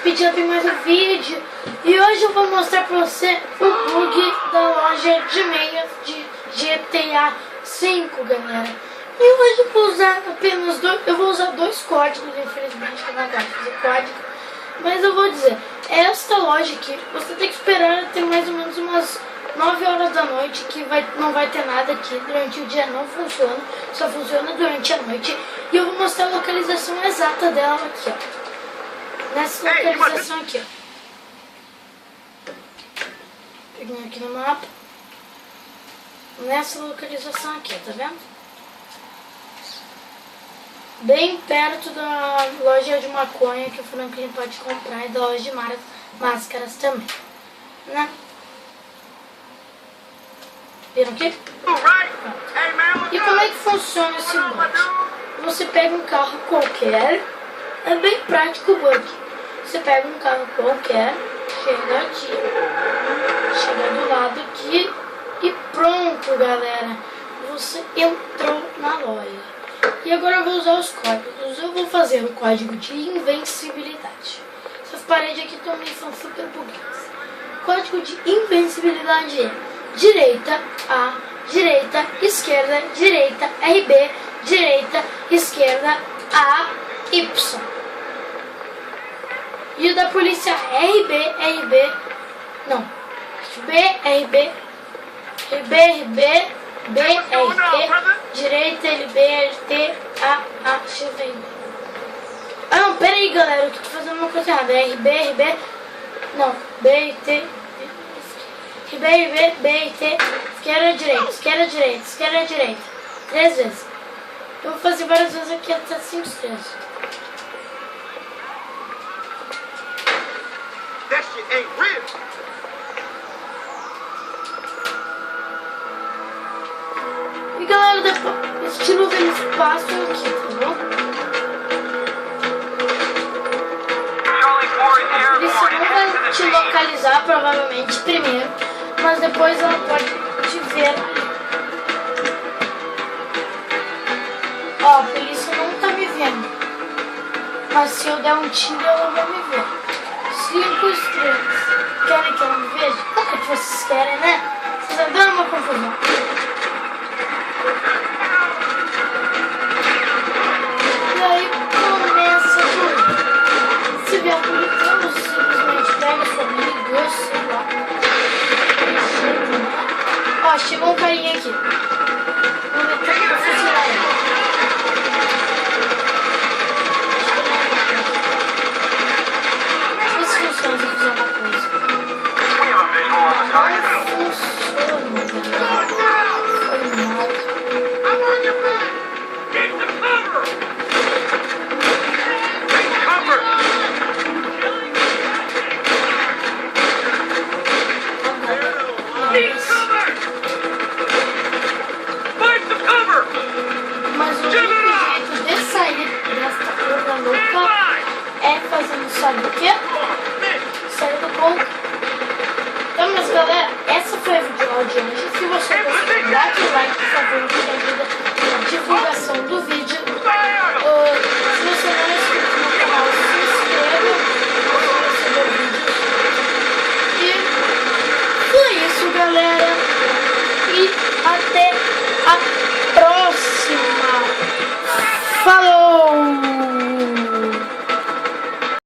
pedindo em mais um vídeo. E hoje eu vou mostrar pra você o bug da loja de meias de GTA V, galera. E hoje eu vou usar apenas dois códigos, infelizmente eu não gosto de fazer código. Mas eu vou dizer, esta loja aqui, você tem que esperar até mais ou menos umas 9 horas da noite, que não vai ter nada aqui. Durante o dia não funciona, só funciona durante a noite. E eu vou mostrar a localização exata dela aqui, ó. Nessa localização aqui, ó. Peguei aqui no mapa. Nessa localização aqui, tá vendo? Bem perto da loja de maconha que o Franklin pode comprar e da loja de máscaras também, né? Viram aqui? E como é que funciona esse bug? Você pega um carro qualquer, é bem prático o bug. Você pega um carro qualquer, chega aqui, chega do lado aqui e pronto, galera. Você entrou na loja. E agora eu vou usar os códigos. Eu vou fazer o código de invencibilidade. Essas paredes aqui também são super bugadas. Código de invencibilidade é direita A, direita, esquerda, direita, RB, direita, esquerda, A, Y. E o da polícia RB, não, RB, BRT, direita, LB, LT, A, deixa eu ver. Ah não, pera aí galera, eu tô fazendo uma coisa errada. RB, não, BRT, BRT, esquerda, direita. 3 vezes. Eu vou fazer várias vezes aqui até 5 estrelas. That shit ain't real. E galera, depois, estilos eles passam aqui, tá bom? A polícia não vai te localizar, provavelmente, primeiro, mas depois ela pode te ver ali. Ó, a polícia não tá me vendo, mas se eu der um tiro, ela vai me ver. 5 estrelas. Querem que ela me veja? Claro que vocês querem, né? Vocês vão dar uma confusão. E aí começa tudo. Se vier a polícia, você simplesmente pega sua amiga, o celular. Ó, chegou um carinha aqui. Vou meter pra funcionar ele. Deixa eu ver se funciona se eu fizer uma coisa. Mas o único jeito de sair desta curva louca é fazendo, sabe o quê? Sair do ponto. Então, mas galera, essa foi a videoaula de hoje. Se você gostou, dá aquele like, por favor, que ajuda na divulgação do vídeo.